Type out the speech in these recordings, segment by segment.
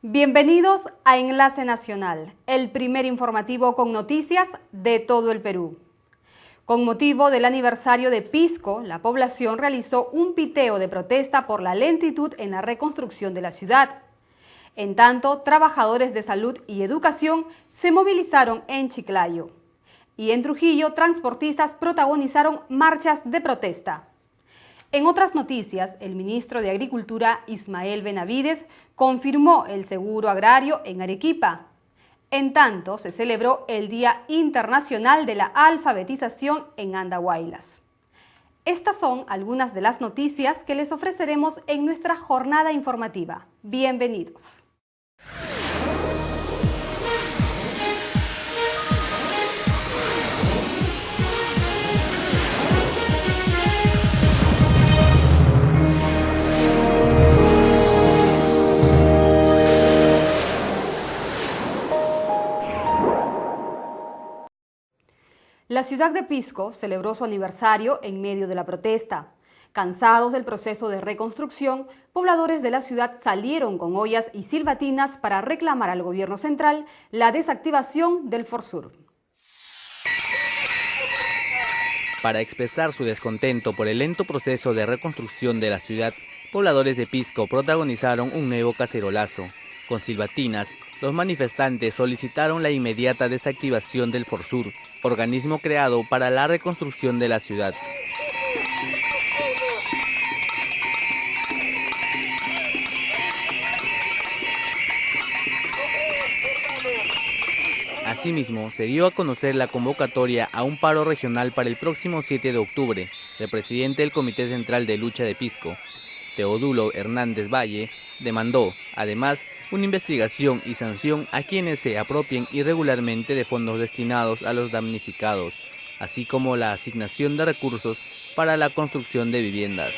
Bienvenidos a Enlace Nacional, el primer informativo con noticias de todo el Perú. Con motivo del aniversario de Pisco, la población realizó un piteo de protesta por la lentitud en la reconstrucción de la ciudad. En tanto, trabajadores de salud y educación se movilizaron en Chiclayo. Y en Trujillo, transportistas protagonizaron marchas de protesta. En otras noticias, el ministro de Agricultura, Ismael Benavides, confirmó el seguro agrario en Arequipa. En tanto, se celebró el Día Internacional de la Alfabetización en Andahuaylas. Estas son algunas de las noticias que les ofreceremos en nuestra jornada informativa. Bienvenidos. La ciudad de Pisco celebró su aniversario en medio de la protesta. Cansados del proceso de reconstrucción, pobladores de la ciudad salieron con ollas y silbatinas para reclamar al gobierno central la desactivación del Forsur. Para expresar su descontento por el lento proceso de reconstrucción de la ciudad, pobladores de Pisco protagonizaron un nuevo cacerolazo. Con silbatinas, los manifestantes solicitaron la inmediata desactivación del Forsur, organismo creado para la reconstrucción de la ciudad. Asimismo, se dio a conocer la convocatoria a un paro regional para el próximo 7 de octubre. El presidente del Comité Central de Lucha de Pisco, Teodulo Hernández Valle, demandó, además, una investigación y sanción a quienes se apropien irregularmente de fondos destinados a los damnificados, así como la asignación de recursos para la construcción de viviendas.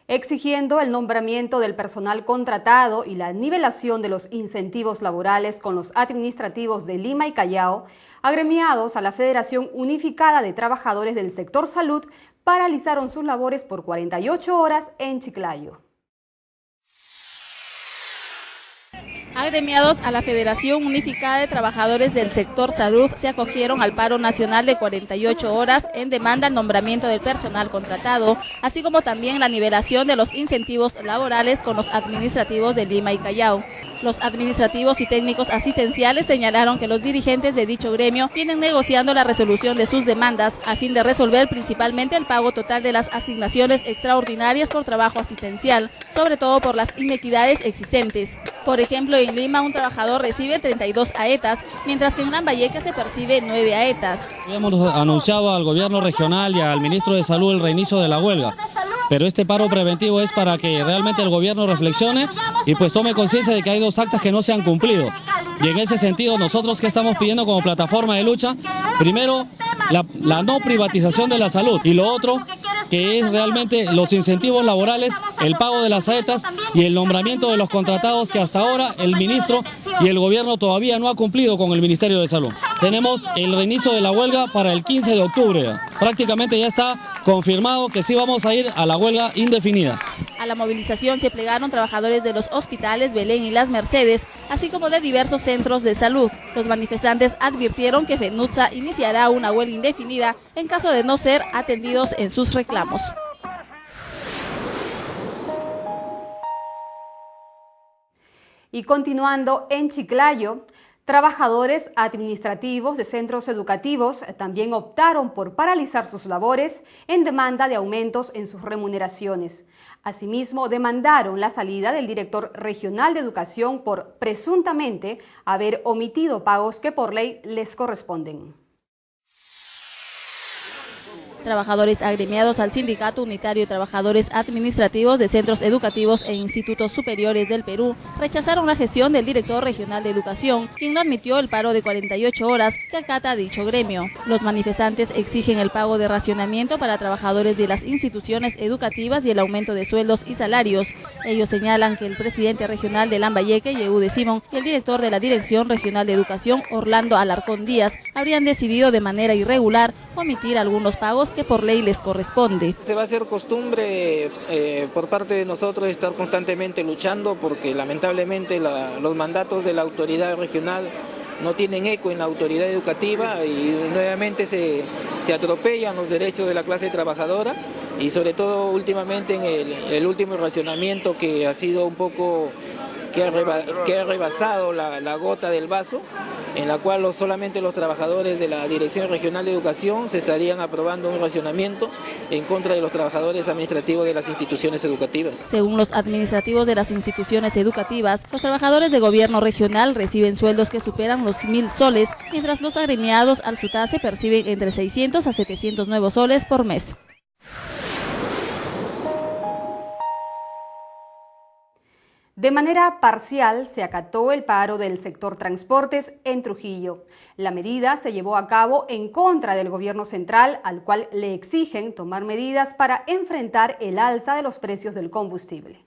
Exigiendo el nombramiento del personal contratado y la nivelación de los incentivos laborales con los administrativos de Lima y Callao, agremiados a la Federación Unificada de Trabajadores del Sector Salud, paralizaron sus labores por 48 horas en Chiclayo. Agremiados a la Federación Unificada de Trabajadores del Sector Salud se acogieron al paro nacional de 48 horas en demanda al nombramiento del personal contratado, así como también la nivelación de los incentivos laborales con los administrativos de Lima y Callao. Los administrativos y técnicos asistenciales señalaron que los dirigentes de dicho gremio vienen negociando la resolución de sus demandas a fin de resolver principalmente el pago total de las asignaciones extraordinarias por trabajo asistencial, sobre todo por las inequidades existentes. Por ejemplo, en Lima un trabajador recibe 32 aetas, mientras que en Lambayeque se percibe 9 aetas. Hemos anunciado al gobierno regional y al ministro de Salud el reinicio de la huelga, pero este paro preventivo es para que realmente el gobierno reflexione y pues tome conciencia de que hay dos actas que no se han cumplido. Y en ese sentido, nosotros que estamos pidiendo como plataforma de lucha, primero la no privatización de la salud y lo otro que es realmente los incentivos laborales, el pago de las aetas y el nombramiento de los contratados que hasta ahora el ministro y el gobierno todavía no ha cumplido con el Ministerio de Salud. Tenemos el reinicio de la huelga para el 15 de octubre. Prácticamente ya está confirmado que sí vamos a ir a la huelga indefinida. A la movilización se plegaron trabajadores de los hospitales Belén y Las Mercedes, así como de diversos centros de salud. Los manifestantes advirtieron que FENUTSA iniciará una huelga indefinida en caso de no ser atendidos en sus reclamos. Y continuando en Chiclayo, trabajadores administrativos de centros educativos también optaron por paralizar sus labores en demanda de aumentos en sus remuneraciones. Asimismo, demandaron la salida del director regional de educación por presuntamente haber omitido pagos que por ley les corresponden. Trabajadores agremiados al Sindicato Unitario de Trabajadores Administrativos de Centros Educativos e Institutos Superiores del Perú rechazaron la gestión del director regional de Educación, quien no admitió el paro de 48 horas que acata dicho gremio. Los manifestantes exigen el pago de racionamiento para trabajadores de las instituciones educativas y el aumento de sueldos y salarios. Ellos señalan que el presidente regional de Lambayeque, Yehude Simón, y el director de la Dirección Regional de Educación, Orlando Alarcón Díaz, habrían decidido de manera irregular omitir algunos pagos que por ley les corresponde. Se va a hacer costumbre por parte de nosotros estar constantemente luchando porque lamentablemente los mandatos de la autoridad regional no tienen eco en la autoridad educativa y nuevamente se atropellan los derechos de la clase trabajadora y sobre todo últimamente en el último racionamiento que ha sido un poco, que ha rebasado la gota del vaso, en la cual solamente los trabajadores de la Dirección Regional de Educación se estarían aprobando un racionamiento en contra de los trabajadores administrativos de las instituciones educativas. Según los administrativos de las instituciones educativas, los trabajadores de gobierno regional reciben sueldos que superan los 1.000 soles, mientras los agremiados al SUTACE perciben entre 600 a 700 nuevos soles por mes. De manera parcial se acató el paro del sector transportes en Trujillo. La medida se llevó a cabo en contra del gobierno central, al cual le exigen tomar medidas para enfrentar el alza de los precios del combustible.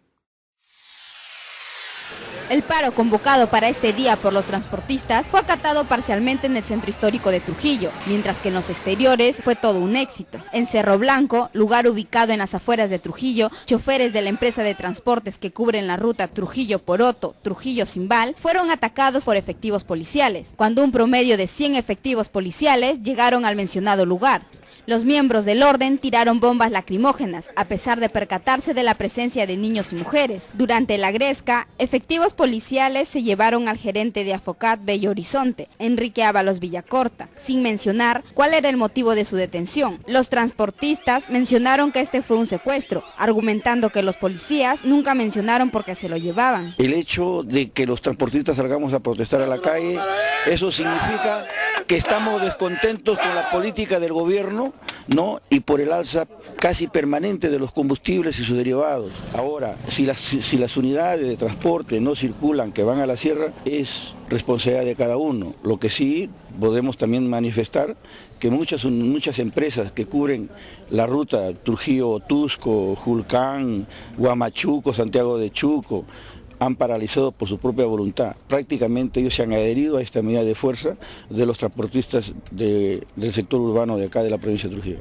El paro convocado para este día por los transportistas fue acatado parcialmente en el centro histórico de Trujillo, mientras que en los exteriores fue todo un éxito. En Cerro Blanco, lugar ubicado en las afueras de Trujillo, choferes de la empresa de transportes que cubren la ruta Trujillo-Poroto, Trujillo-Cimbal, fueron atacados por efectivos policiales, cuando un promedio de 100 efectivos policiales llegaron al mencionado lugar. Los miembros del orden tiraron bombas lacrimógenas, a pesar de percatarse de la presencia de niños y mujeres. Durante la gresca, efectivos policiales se llevaron al gerente de Afocat Bello Horizonte, Enrique Ábalos Villacorta, sin mencionar cuál era el motivo de su detención. Los transportistas mencionaron que este fue un secuestro, argumentando que los policías nunca mencionaron por qué se lo llevaban. El hecho de que los transportistas salgamos a protestar a la calle, eso significa que estamos descontentos con la política del gobierno, ¿no? Y por el alza casi permanente de los combustibles y sus derivados. Ahora, si las unidades de transporte no circulan, que van a la sierra, es responsabilidad de cada uno. Lo que sí podemos también manifestar que muchas empresas que cubren la ruta Trujillo-Tusco, Julcán, Huamachuco, Santiago de Chuco, han paralizado por su propia voluntad. Prácticamente ellos se han adherido a esta medida de fuerza de los transportistas del sector urbano de acá de la provincia de Trujillo.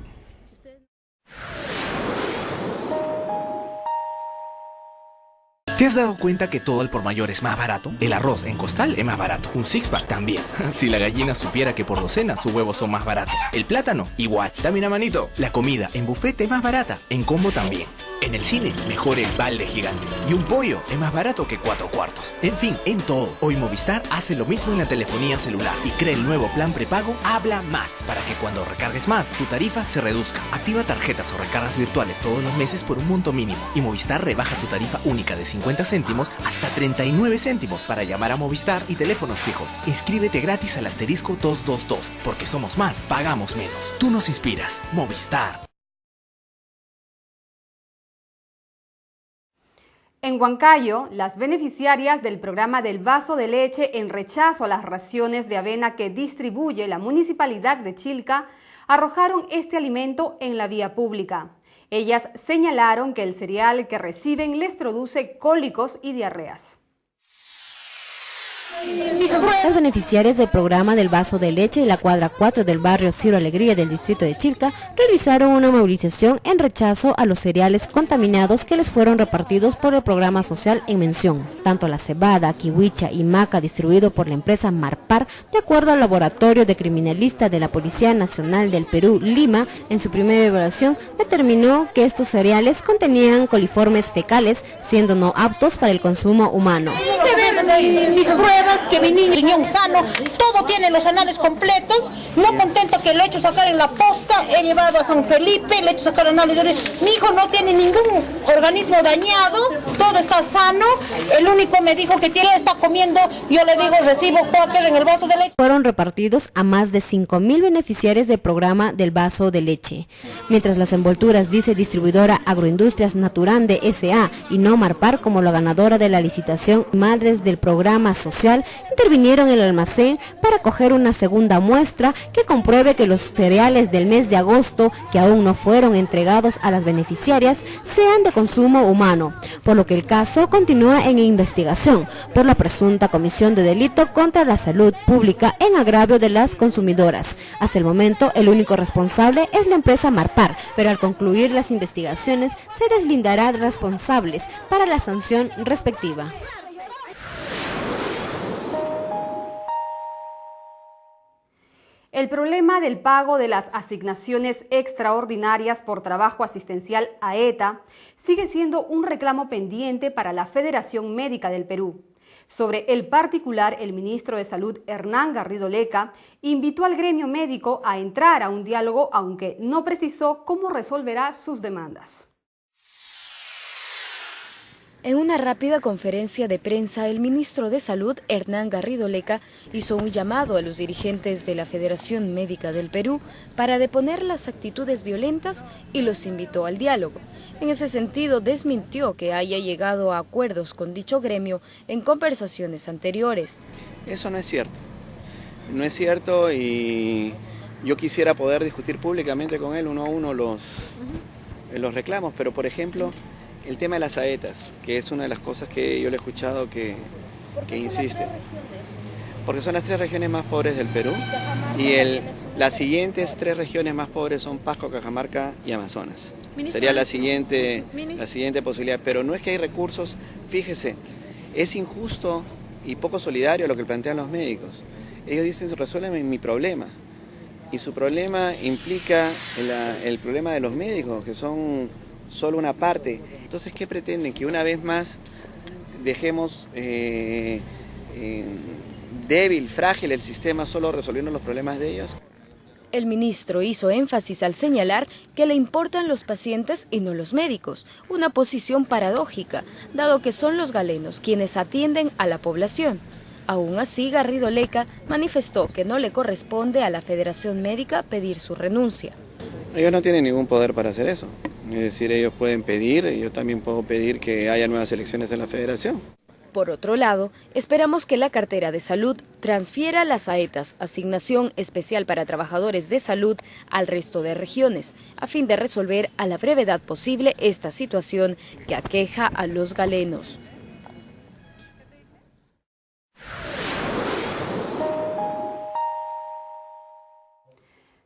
¿Te has dado cuenta que todo al por mayor es más barato? El arroz en costal es más barato, un six-pack también. Si la gallina supiera que por docena sus huevos son más baratos. El plátano, igual. Dame una manito. La comida en buffet es más barata, en combo también. En el cine, mejor el balde gigante. Y un pollo es más barato que 4 cuartos. En fin, en todo. Hoy Movistar hace lo mismo en la telefonía celular y crea el nuevo plan prepago Habla Más, para que cuando recargues más, tu tarifa se reduzca. Activa tarjetas o recargas virtuales todos los meses por un monto mínimo. Y Movistar rebaja tu tarifa única de 50 céntimos hasta 39 céntimos para llamar a Movistar y teléfonos fijos. Inscríbete gratis al asterisco 222, porque somos más, pagamos menos. Tú nos inspiras. Movistar. En Huancayo, las beneficiarias del programa del vaso de leche en rechazo a las raciones de avena que distribuye la Municipalidad de Chilca arrojaron este alimento en la vía pública. Ellas señalaron que el cereal que reciben les produce cólicos y diarreas. Las beneficiarias del programa del vaso de leche de la cuadra 4 del barrio Ciro Alegría del distrito de Chilca realizaron una movilización en rechazo a los cereales contaminados que les fueron repartidos por el programa social en mención. Tanto la cebada, kiwicha y maca distribuido por la empresa Marpar, de acuerdo al laboratorio de criminalista de la Policía Nacional del Perú, Lima, en su primera evaluación determinó que estos cereales contenían coliformes fecales, siendo no aptos para el consumo humano. Mis pruebas, que mi niño riñón sano, todo tiene los anales completos. No contento que lo he hecho sacar en la posta, he llevado a San Felipe, le he hecho sacar análisis. Mi hijo no tiene ningún organismo dañado, todo está sano. El único me dijo que está comiendo, yo le digo recibo cuáquer en el vaso de leche. Fueron repartidos a más de 5.000 beneficiarios del programa del vaso de leche. Mientras las envolturas dice distribuidora Agroindustrias Naturande S.A. y no Marpar como la ganadora de la licitación Madres del Programa Social Social intervinieron en el almacén para coger una segunda muestra que compruebe que los cereales del mes de agosto, que aún no fueron entregados a las beneficiarias, sean de consumo humano, por lo que el caso continúa en investigación por la presunta comisión de delito contra la salud pública en agravio de las consumidoras. Hasta el momento, el único responsable es la empresa Marpar, pero al concluir las investigaciones se deslindará responsables para la sanción respectiva. El problema del pago de las asignaciones extraordinarias por trabajo asistencial AETA sigue siendo un reclamo pendiente para la Federación Médica del Perú. Sobre el particular, el ministro de Salud, Hernán Garrido Leca, invitó al gremio médico a entrar a un diálogo, aunque no precisó cómo resolverá sus demandas. En una rápida conferencia de prensa, el ministro de Salud, Hernán Garrido Leca, hizo un llamado a los dirigentes de la Federación Médica del Perú para deponer las actitudes violentas y los invitó al diálogo. En ese sentido, desmintió que haya llegado a acuerdos con dicho gremio en conversaciones anteriores. Eso no es cierto. No es cierto y yo quisiera poder discutir públicamente con él uno a uno los reclamos, pero por ejemplo, el tema de las AETAs, que es una de las cosas que yo le he escuchado que insiste. Porque son las 3 regiones más pobres del Perú y las siguientes 3 regiones más pobres son Pasco, Cajamarca y Amazonas. Sería la siguiente posibilidad, pero no es que hay recursos, fíjese, es injusto y poco solidario lo que plantean los médicos. Ellos dicen, resuélveme mi problema, y su problema implica el problema de los médicos, que son solo una parte. Entonces, ¿qué pretenden? Que una vez más dejemos débil, frágil el sistema solo resolviendo los problemas de ellos. El ministro hizo énfasis al señalar que le importan los pacientes y no los médicos, una posición paradójica, dado que son los galenos quienes atienden a la población. Aún así, Garrido Leca manifestó que no le corresponde a la Federación Médica pedir su renuncia. Ellos no tienen ningún poder para hacer eso, es decir, ellos pueden pedir, yo también puedo pedir que haya nuevas elecciones en la Federación. Por otro lado, esperamos que la cartera de salud transfiera las AETAs, asignación especial para trabajadores de salud, al resto de regiones, a fin de resolver a la brevedad posible esta situación que aqueja a los galenos.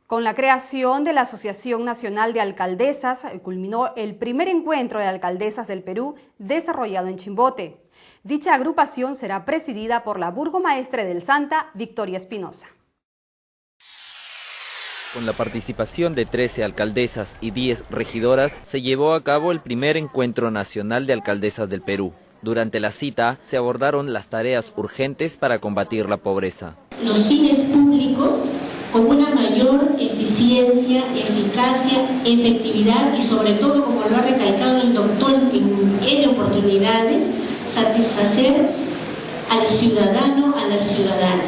Con la creación de la Asociación Nacional de Alcaldesas, culminó el primer encuentro de alcaldesas del Perú desarrollado en Chimbote. Dicha agrupación será presidida por la burgomaestre del Santa, Victoria Espinosa. Con la participación de 13 alcaldesas y 10 regidoras, se llevó a cabo el primer encuentro nacional de alcaldesas del Perú. Durante la cita, se abordaron las tareas urgentes para combatir la pobreza. Los fines públicos con una mayor eficiencia, eficacia, efectividad y sobre todo, como lo ha recalcado el doctor en oportunidades, satisfacer al ciudadano, a la ciudadana.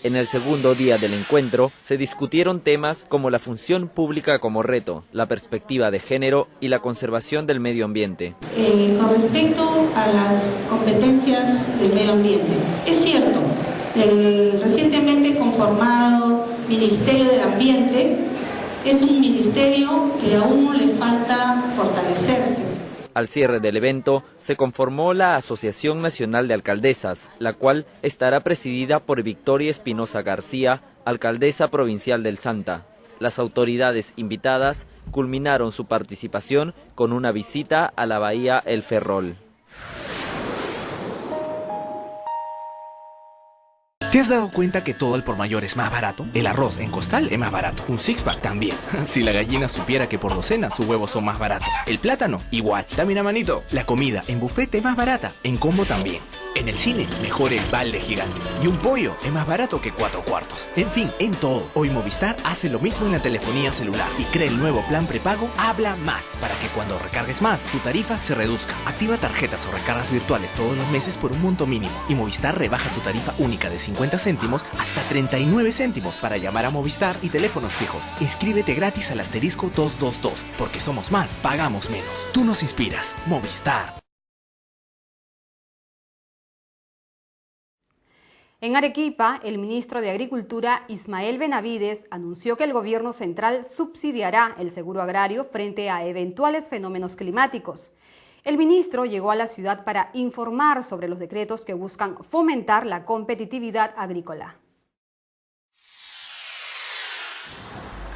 En el segundo día del encuentro se discutieron temas como la función pública como reto, la perspectiva de género y la conservación del medio ambiente. Con respecto a las competencias del medio ambiente, es cierto, el recientemente conformado Ministerio del Ambiente es un ministerio que aún le falta fortalecerse. Al cierre del evento, se conformó la Asociación Nacional de Alcaldesas, la cual estará presidida por Victoria Espinosa García, alcaldesa provincial del Santa. Las autoridades invitadas culminaron su participación con una visita a la bahía El Ferrol. ¿Te has dado cuenta que todo al por mayor es más barato? El arroz en costal es más barato, un six-pack también. Si la gallina supiera que por docena sus huevos son más baratos. El plátano, igual. Dame una manito. La comida en buffet es más barata, en combo también. En el cine, mejor el balde gigante. Y un pollo es más barato que 4 cuartos. En fin, en todo. Hoy Movistar hace lo mismo en la telefonía celular y crea el nuevo plan prepago Habla Más, para que cuando recargues más, tu tarifa se reduzca. Activa tarjetas o recargas virtuales todos los meses por un monto mínimo. Y Movistar rebaja tu tarifa única de 50 céntimos hasta 39 céntimos para llamar a Movistar y teléfonos fijos. Inscríbete gratis al asterisco 222, porque somos más, pagamos menos. Tú nos inspiras. Movistar. En Arequipa, el ministro de Agricultura, Ismael Benavides, anunció que el gobierno central subsidiará el seguro agrario frente a eventuales fenómenos climáticos. El ministro llegó a la ciudad para informar sobre los decretos que buscan fomentar la competitividad agrícola.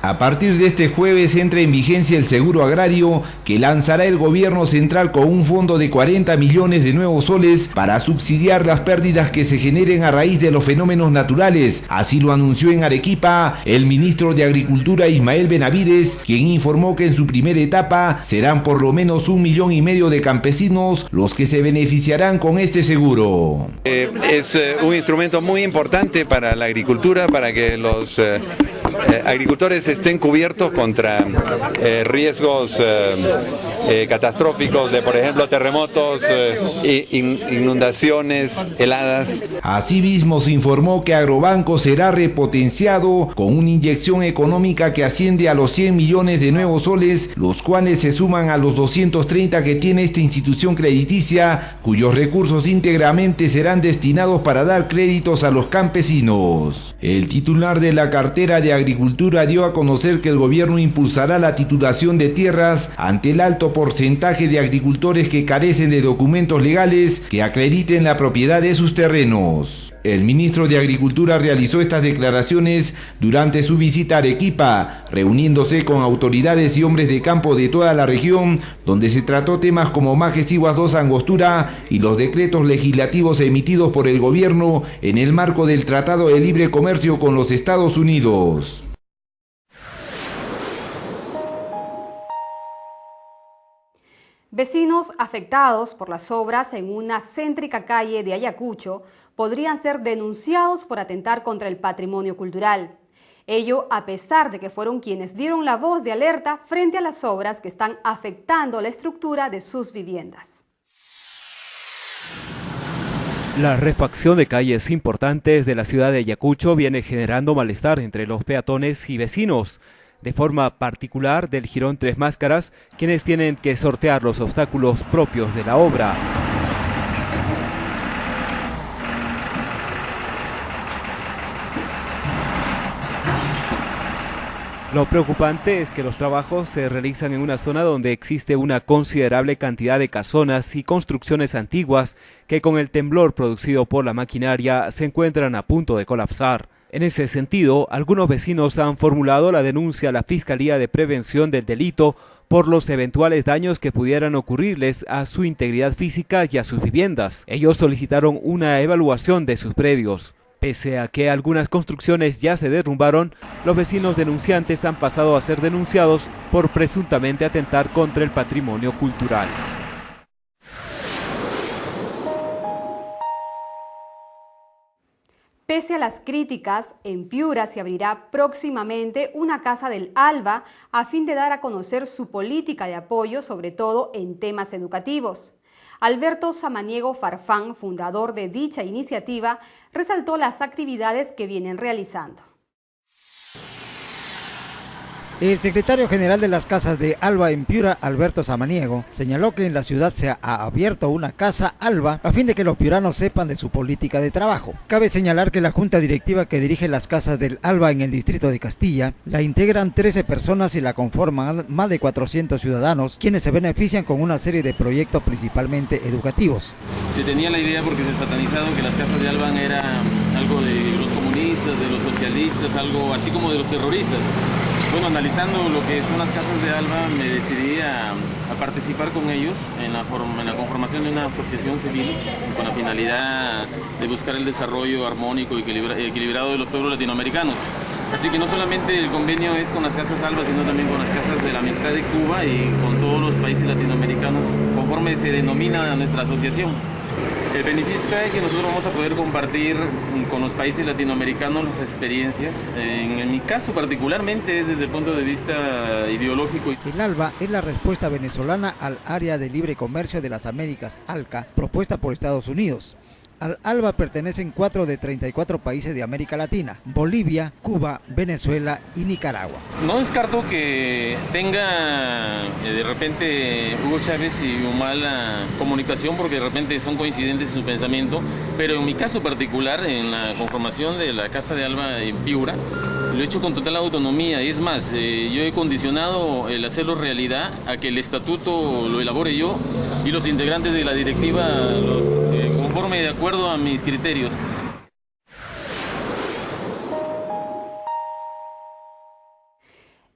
A partir de este jueves entra en vigencia el seguro agrario que lanzará el gobierno central con un fondo de 40 millones de nuevos soles para subsidiar las pérdidas que se generen a raíz de los fenómenos naturales. Así lo anunció en Arequipa el ministro de Agricultura Ismael Benavides, quien informó que en su primera etapa serán por lo menos 1,5 millones de campesinos los que se beneficiarán con este seguro. Es un instrumento muy importante para la agricultura, para que los agricultores estén cubiertos contra riesgos catastróficos de, por ejemplo, terremotos, inundaciones, heladas. Asimismo, se informó que Agrobanco será repotenciado con una inyección económica que asciende a los 100 millones de nuevos soles, los cuales se suman a los 230 que tiene esta institución crediticia, cuyos recursos íntegramente serán destinados para dar créditos a los campesinos. El titular de la cartera de Agricultura dio a conocer que el gobierno impulsará la titulación de tierras ante el alto porcentaje de agricultores que carecen de documentos legales que acrediten la propiedad de sus terrenos. El ministro de Agricultura realizó estas declaraciones durante su visita a Arequipa, reuniéndose con autoridades y hombres de campo de toda la región, donde se trató temas como Majes Iguas 2 Angostura y los decretos legislativos emitidos por el gobierno en el marco del Tratado de Libre Comercio con los Estados Unidos. Vecinos afectados por las obras en una céntrica calle de Ayacucho podrían ser denunciados por atentar contra el patrimonio cultural. Ello a pesar de que fueron quienes dieron la voz de alerta frente a las obras que están afectando la estructura de sus viviendas. La refacción de calles importantes de la ciudad de Ayacucho viene generando malestar entre los peatones y vecinos, de forma particular del Jirón Tres Máscaras, quienes tienen que sortear los obstáculos propios de la obra. Lo preocupante es que los trabajos se realizan en una zona donde existe una considerable cantidad de casonas y construcciones antiguas que con el temblor producido por la maquinaria se encuentran a punto de colapsar. En ese sentido, algunos vecinos han formulado la denuncia a la Fiscalía de Prevención del Delito por los eventuales daños que pudieran ocurrirles a su integridad física y a sus viviendas. Ellos solicitaron una evaluación de sus predios. Pese a que algunas construcciones ya se derrumbaron, los vecinos denunciantes han pasado a ser denunciados por presuntamente atentar contra el patrimonio cultural. Pese a las críticas, en Piura se abrirá próximamente una Casa del Alba a fin de dar a conocer su política de apoyo, sobre todo en temas educativos. Alberto Samaniego Farfán, fundador de dicha iniciativa, resaltó las actividades que vienen realizando. El secretario general de las Casas de Alba en Piura, Alberto Samaniego, señaló que en la ciudad se ha abierto una Casa Alba a fin de que los piuranos sepan de su política de trabajo. Cabe señalar que la junta directiva que dirige las Casas del Alba en el distrito de Castilla la integran 13 personas y la conforman más de 400 ciudadanos, quienes se benefician con una serie de proyectos principalmente educativos. Se tenía la idea, porque se ha satanizado, que las Casas de Alba era algo de los comunistas, de los socialistas, algo así como de los terroristas. Bueno, analizando lo que son las Casas de Alba, me decidí a participar con ellos en la conformación de una asociación civil con la finalidad de buscar el desarrollo armónico y equilibrado de los pueblos latinoamericanos. Así que no solamente el convenio es con las Casas Alba, sino también con las Casas de la Amistad de Cuba y con todos los países latinoamericanos, conforme se denomina nuestra asociación. El beneficio es que nosotros vamos a poder compartir con los países latinoamericanos las experiencias. En mi caso particularmente es desde el punto de vista ideológico. El ALBA es la respuesta venezolana al Área de Libre Comercio de las Américas, ALCA, propuesta por Estados Unidos. Al ALBA pertenecen 4 de 34 países de América Latina: Bolivia, Cuba, Venezuela y Nicaragua. No descarto que tenga de repente Hugo Chávez y una mala comunicación, porque de repente son coincidentes en su pensamiento, pero en mi caso particular, en la conformación de la Casa de Alba en Piura, lo he hecho con total autonomía. Y es más, yo he condicionado el hacerlo realidad a que el estatuto lo elabore yo y los integrantes de la directiva los conforme de acuerdo a mis criterios.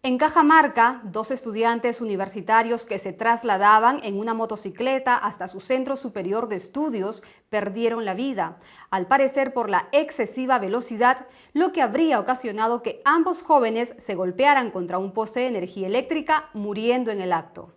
En Cajamarca, 2 estudiantes universitarios que se trasladaban en una motocicleta hasta su centro superior de estudios perdieron la vida, al parecer por la excesiva velocidad, lo que habría ocasionado que ambos jóvenes se golpearan contra un poste de energía eléctrica, muriendo en el acto.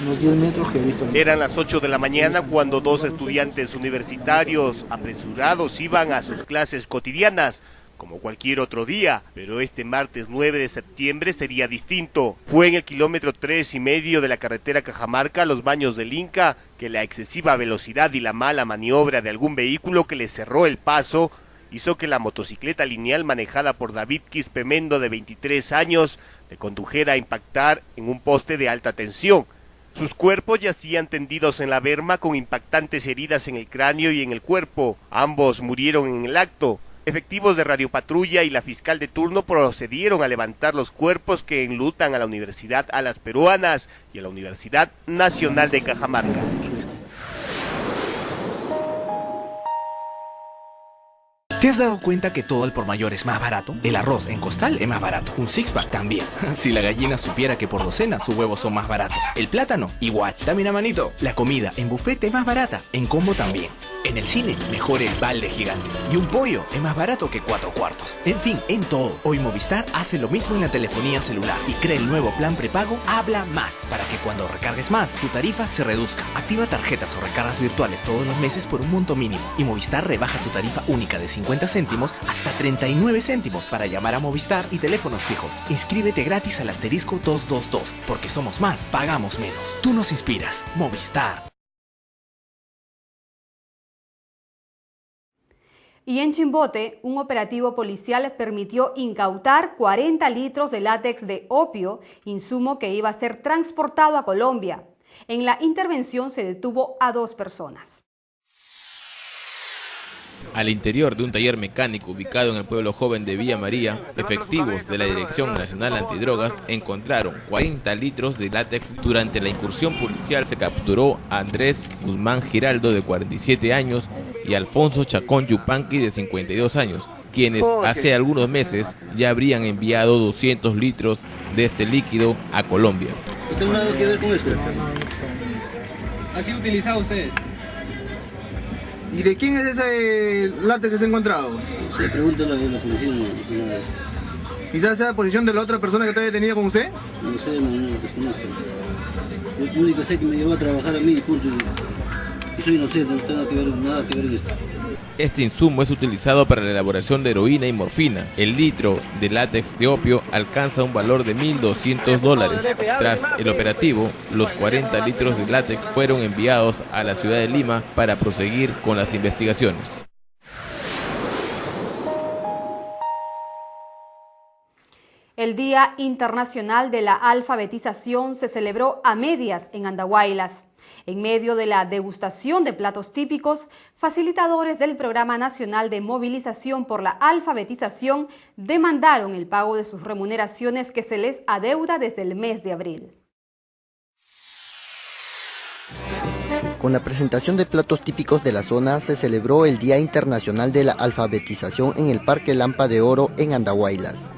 Unos 10 metros que he visto. Eran las 8 de la mañana cuando 2 estudiantes universitarios apresurados iban a sus clases cotidianas, como cualquier otro día, pero este martes 9 de septiembre sería distinto. Fue en el kilómetro 3,5 de la carretera Cajamarca, Los Baños del Inca, que la excesiva velocidad y la mala maniobra de algún vehículo que le cerró el paso hizo que la motocicleta lineal manejada por David Quispemendo, de 23 años, le condujera a impactar en un poste de alta tensión. Sus cuerpos yacían tendidos en la berma con impactantes heridas en el cráneo y en el cuerpo. Ambos murieron en el acto. Efectivos de Radio Patrulla y la fiscal de turno procedieron a levantar los cuerpos que enlutan a la Universidad Alas Peruanas y a la Universidad Nacional de Cajamarca. ¿Te has dado cuenta que todo al por mayor es más barato? El arroz en costal es más barato, un six-pack también. Si la gallina supiera que por docena sus huevos son más baratos. El plátano, igual. Dame una manito. La comida en buffet es más barata, en combo también. En el cine, mejor el balde gigante. Y un pollo es más barato que 4 cuartos. En fin, en todo. Hoy Movistar hace lo mismo en la telefonía celular y crea el nuevo plan prepago Habla Más, para que cuando recargues más, tu tarifa se reduzca. Activa tarjetas o recargas virtuales todos los meses por un monto mínimo. Y Movistar rebaja tu tarifa única de 50 céntimos hasta 39 céntimos para llamar a Movistar y teléfonos fijos. Inscríbete gratis al asterisco 222, porque somos más, pagamos menos. Tú nos inspiras. Movistar. Y en Chimbote, un operativo policial permitió incautar 40 litros de látex de opio, insumo que iba a ser transportado a Colombia. En la intervención se detuvo a 2 personas. Al interior de un taller mecánico ubicado en el pueblo joven de Villa María, efectivos de la Dirección Nacional Antidrogas encontraron 40 litros de látex. Durante la incursión policial se capturó a Andrés Guzmán Giraldo, de 47 años, y Alfonso Chacón Yupanqui, de 52 años, quienes hace algunos meses ya habrían enviado 200 litros de este líquido a Colombia. ¿No tiene nada que ver con esto? ¿Ha sido utilizado usted? ¿Y de quién es ese látex que se ha encontrado? Sí, pregúntale a la policía. ¿Quizás sea la posición de la otra persona que está detenida con usted? No sé, no desconozco. Lo único que sé es que me llevó a trabajar a mí, punto. Y soy inocente, no tengo nada que ver en esto. Este insumo es utilizado para la elaboración de heroína y morfina. El litro de látex de opio alcanza un valor de $1.200. Tras el operativo, los 40 litros de látex fueron enviados a la ciudad de Lima para proseguir con las investigaciones. El Día Internacional de la Alfabetización se celebró a medias en Andahuaylas. En medio de la degustación de platos típicos, facilitadores del Programa Nacional de Movilización por la Alfabetización demandaron el pago de sus remuneraciones que se les adeuda desde el mes de abril. Con la presentación de platos típicos de la zona se celebró el Día Internacional de la Alfabetización en el Parque Lampa de Oro en Andahuaylas.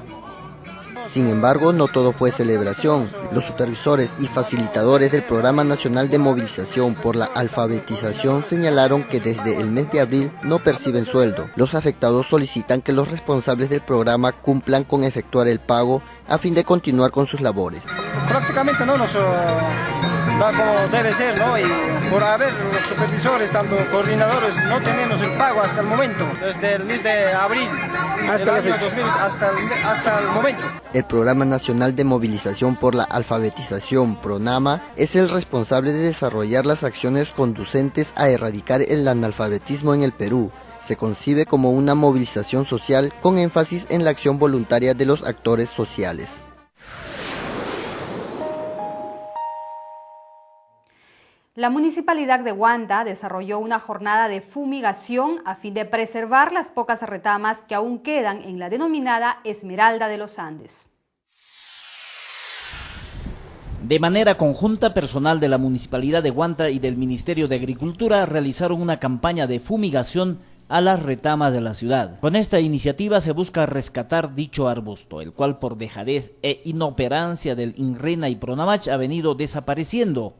Sin embargo, no todo fue celebración. Los supervisores y facilitadores del Programa Nacional de Movilización por la Alfabetización señalaron que desde el mes de abril no perciben sueldo. Los afectados solicitan que los responsables del programa cumplan con efectuar el pago a fin de continuar con sus labores. Prácticamente no nos va como debe ser, ¿no? Y por haber los supervisores, tanto coordinadores, no tenemos el pago hasta el momento, desde el mes de abril del año 2000 hasta el momento. El Programa Nacional de Movilización por la Alfabetización, PRONAMA, es el responsable de desarrollar las acciones conducentes a erradicar el analfabetismo en el Perú. Se concibe como una movilización social con énfasis en la acción voluntaria de los actores sociales. La Municipalidad de Huanta desarrolló una jornada de fumigación a fin de preservar las pocas retamas que aún quedan en la denominada Esmeralda de los Andes. De manera conjunta, personal de la Municipalidad de Huanta y del Ministerio de Agricultura realizaron una campaña de fumigación a las retamas de la ciudad. Con esta iniciativa se busca rescatar dicho arbusto, el cual por dejadez e inoperancia del INRENA y PRONAMACH ha venido desapareciendo.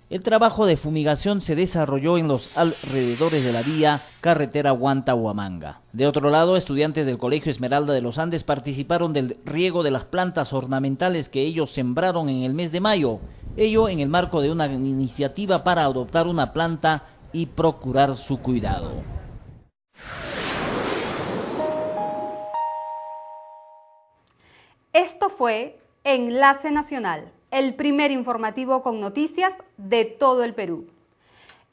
El trabajo de fumigación se desarrolló en los alrededores de la vía carretera Huanta-Huamanga. De otro lado, estudiantes del Colegio Esmeralda de los Andes participaron del riego de las plantas ornamentales que ellos sembraron en el mes de mayo, ello en el marco de una iniciativa para adoptar una planta y procurar su cuidado. Esto fue Enlace Nacional, el primer informativo con noticias de todo el Perú.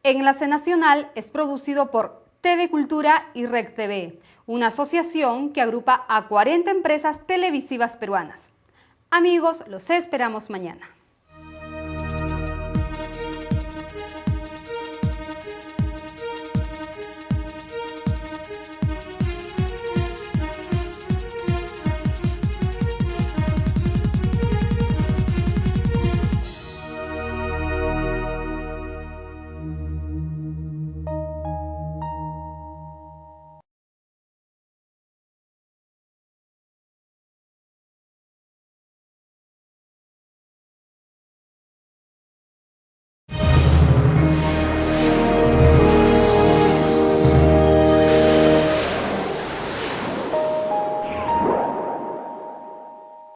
Enlace Nacional es producido por TV Cultura y REC TV, una asociación que agrupa a 40 empresas televisivas peruanas. Amigos, los esperamos mañana.